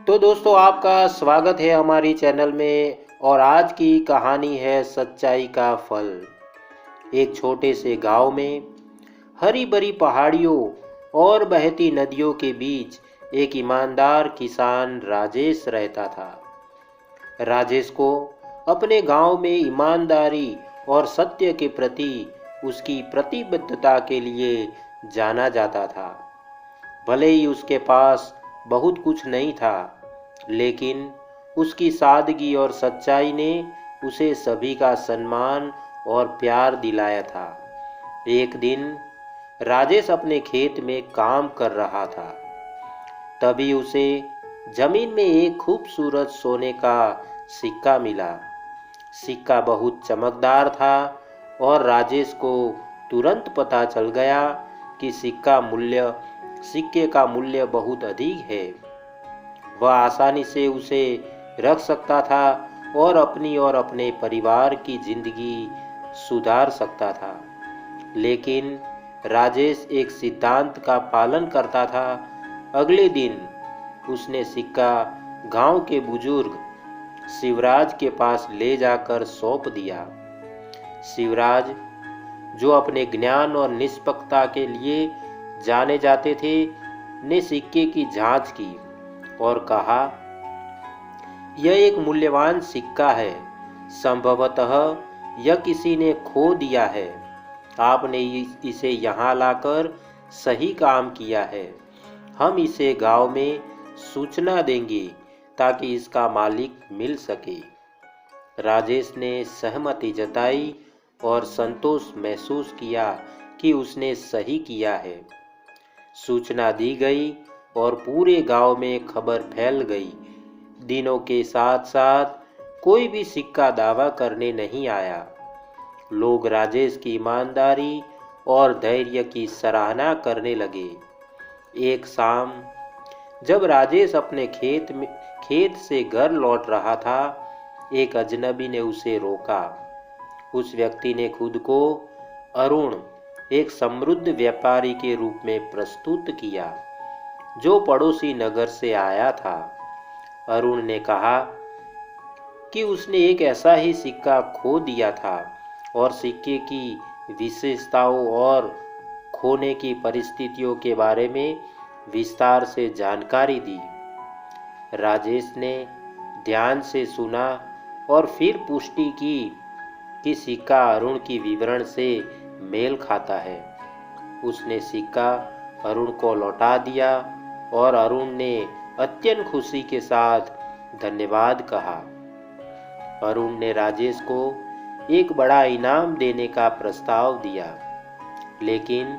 तो दोस्तों आपका स्वागत है हमारी चैनल में। और आज की कहानी है सच्चाई का फल। एक छोटे से गांव में हरी भरी पहाड़ियों और बहती नदियों के बीच एक ईमानदार किसान राजेश रहता था। राजेश को अपने गांव में ईमानदारी और सत्य के प्रति उसकी प्रतिबद्धता के लिए जाना जाता था। भले ही उसके पास बहुत कुछ नहीं था, लेकिन उसकी सादगी और सच्चाई ने उसे सभी का सम्मान और प्यार दिलाया था। एक दिन राजेश अपने खेत में काम कर रहा था। तभी उसे जमीन में एक खूबसूरत सोने का सिक्का मिला। सिक्का बहुत चमकदार था और राजेश को तुरंत पता चल गया कि सिक्के का मूल्य बहुत अधिक है। वह आसानी से उसे रख सकता था और अपनी और अपने परिवार की जिंदगी सुधार सकता था। लेकिन राजेश एक सिद्धांत का पालन करता था। अगले दिन उसने सिक्का गांव के बुजुर्ग शिवराज के पास ले जाकर सौंप दिया। शिवराज, जो अपने ज्ञान और निष्पक्षता के लिए जाने जाते थे, ने सिक्के की जांच की और कहा, यह एक मूल्यवान सिक्का है। संभवतः यह किसी ने खो दिया है। आपने इसे यहाँ लाकर सही काम किया है। हम इसे गांव में सूचना देंगे ताकि इसका मालिक मिल सके। राजेश ने सहमति जताई और संतोष महसूस किया कि उसने सही किया है। सूचना दी गई और पूरे गांव में खबर फैल गई। दिनों के साथ साथ कोई भी सिक्का दावा करने नहीं आया। लोग राजेश की ईमानदारी और धैर्य की सराहना करने लगे। एक शाम जब राजेश अपने खेत से घर लौट रहा था, एक अजनबी ने उसे रोका। उस व्यक्ति ने खुद को अरुण, एक समृद्ध व्यापारी के रूप में प्रस्तुत किया, जो पड़ोसी नगर से आया था। अरुण ने कहा कि उसने एक ऐसा ही सिक्का खो दिया था और सिक्के की विशेषताओं और खोने की परिस्थितियों के बारे में विस्तार से जानकारी दी। राजेश ने ध्यान से सुना और फिर पुष्टि की कि सिक्का अरुण की विवरण से मेल खाता है। उसने सिक्का अरुण को लौटा दिया और अरुण ने अत्यंत खुशी के साथ धन्यवाद कहा। अरुण ने राजेश को एक बड़ा इनाम देने का प्रस्ताव दिया, लेकिन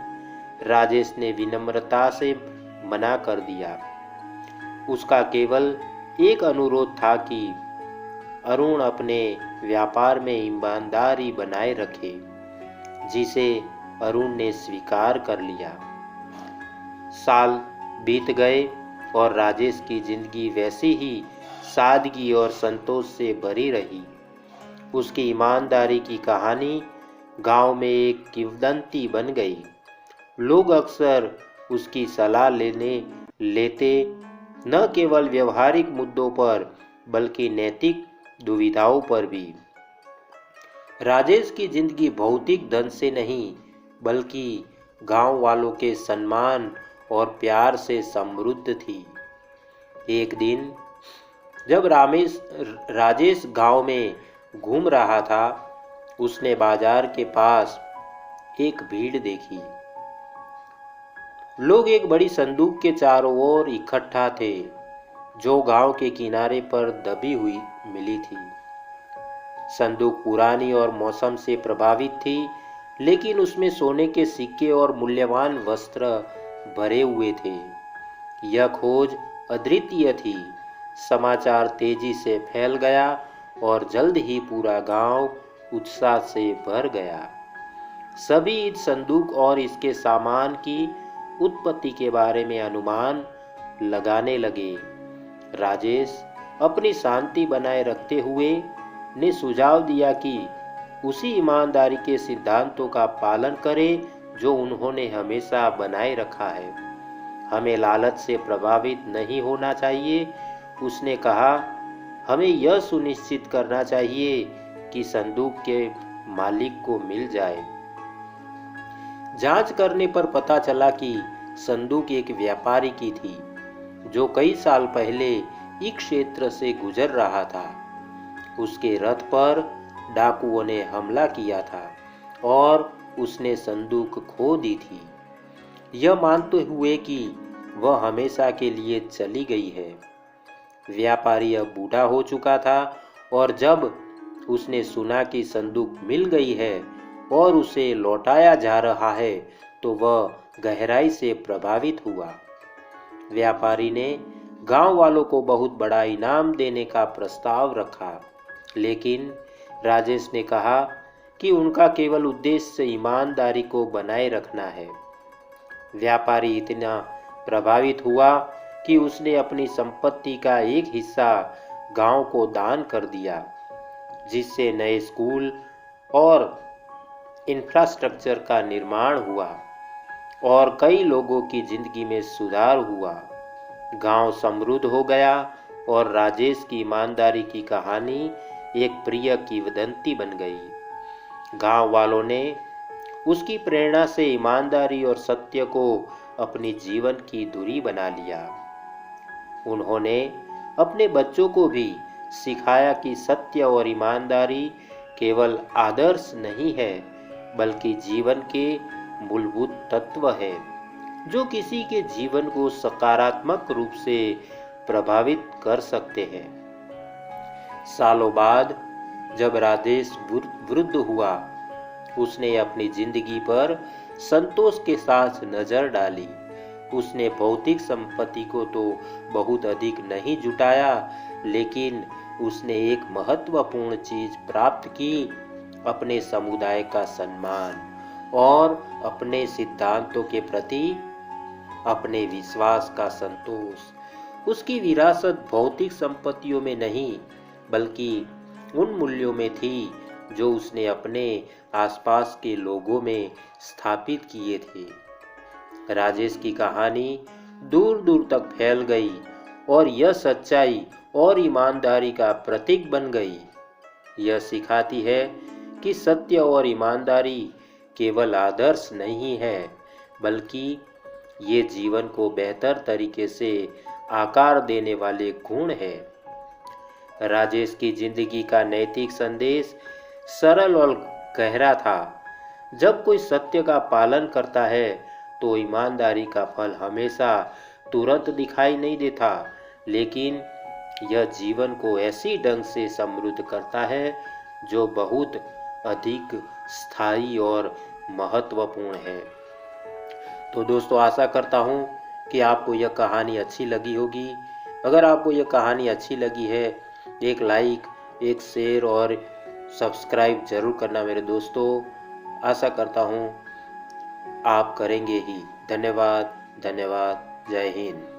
राजेश ने विनम्रता से मना कर दिया। उसका केवल एक अनुरोध था कि अरुण अपने व्यापार में ईमानदारी बनाए रखे, जिसे अरुण ने स्वीकार कर लिया। साल बीत गए और राजेश की जिंदगी वैसी ही सादगी और संतोष से भरी रही। उसकी ईमानदारी की कहानी गांव में एक किंवदंती बन गई। लोग अक्सर उसकी सलाह लेते न केवल व्यवहारिक मुद्दों पर बल्कि नैतिक दुविधाओं पर भी। राजेश की जिंदगी भौतिक धन से नहीं बल्कि गांव वालों के सम्मान और प्यार से समृद्ध थी। एक दिन जब राजेश गांव में घूम रहा था, उसने बाजार के पास एक भीड़ देखी। लोग एक बड़ी संदूक के चारों ओर इकट्ठा थे, जो गांव के किनारे पर दबी हुई मिली थी। संदूक पुरानी और मौसम से प्रभावित थी, लेकिन उसमें सोने के सिक्के और मूल्यवान वस्त्र भरे हुए थे। यह खोज अद्वितीय थी। समाचार तेजी से फैल गया और जल्द ही पूरा गांव उत्साह से भर गया। सभी इस संदूक और इसके सामान की उत्पत्ति के बारे में अनुमान लगाने लगे। राजेश अपनी शांति बनाए रखते हुए ने सुझाव दिया कि उसी ईमानदारी के सिद्धांतों का पालन करें जो उन्होंने हमेशा बनाए रखा है। हमें लालच से प्रभावित नहीं होना चाहिए उसने कहा, हमें यह सुनिश्चित करना चाहिए कि संदूक के मालिक को मिल जाए। जांच करने पर पता चला कि संदूक एक व्यापारी की थी जो कई साल पहले इस क्षेत्र से गुजर रहा था। उसके रथ पर डाकुओं ने हमला किया था और उसने संदूक खो दी थी, यह मानते हुए कि वह हमेशा के लिए चली गई है। व्यापारी अब बूढ़ा हो चुका था और जब उसने सुना कि संदूक मिल गई है और उसे लौटाया जा रहा है तो वह गहराई से प्रभावित हुआ। व्यापारी ने गांव वालों को बहुत बड़ा इनाम देने का प्रस्ताव रखा, लेकिन राजेश ने कहा कि उनका केवल उद्देश्य ईमानदारी को बनाए रखना है। व्यापारी इतना प्रभावित हुआ कि उसने अपनी संपत्ति का एक हिस्सा गांव को दान कर दिया, जिससे नए स्कूल और इंफ्रास्ट्रक्चर का निर्माण हुआ और कई लोगों की जिंदगी में सुधार हुआ। गांव समृद्ध हो गया और राजेश की ईमानदारी की कहानी एक प्रिय किंवदंती बन गई। गांव वालों ने उसकी प्रेरणा से ईमानदारी और सत्य को अपनी जीवन की धुरी बना लिया। उन्होंने अपने बच्चों को भी सिखाया कि सत्य और ईमानदारी केवल आदर्श नहीं है, बल्कि जीवन के मूलभूत तत्व है जो किसी के जीवन को सकारात्मक रूप से प्रभावित कर सकते हैं। सालों बाद जब राजेश वृद्ध हुआ, उसने अपनी जिंदगी पर संतोष के साथ नजर डाली। उसने भौतिक संपत्ति को तो बहुत अधिक नहीं जुटाया, लेकिन उसने एक महत्वपूर्ण चीज प्राप्त की, अपने समुदाय का सम्मान और अपने सिद्धांतों के प्रति अपने विश्वास का संतोष। उसकी विरासत भौतिक संपत्तियों में नहीं, बल्कि उन मूल्यों में थी जो उसने अपने आसपास के लोगों में स्थापित किए थे। राजेश की कहानी दूर दूर तक फैल गई और यह सच्चाई और ईमानदारी का प्रतीक बन गई। यह सिखाती है कि सत्य और ईमानदारी केवल आदर्श नहीं है, बल्कि ये जीवन को बेहतर तरीके से आकार देने वाले गुण है। राजेश की जिंदगी का नैतिक संदेश सरल और गहरा था। जब कोई सत्य का पालन करता है तो ईमानदारी का फल हमेशा तुरंत दिखाई नहीं देता, लेकिन यह जीवन को ऐसी ढंग से समृद्ध करता है जो बहुत अधिक स्थायी और महत्वपूर्ण है। तो दोस्तों, आशा करता हूँ कि आपको यह कहानी अच्छी लगी होगी। अगर आपको यह कहानी अच्छी लगी है, एक लाइक, एक शेयर और सब्सक्राइब जरूर करना मेरे दोस्तों। आशा करता हूँ आप करेंगे ही। धन्यवाद, धन्यवाद। जय हिंद।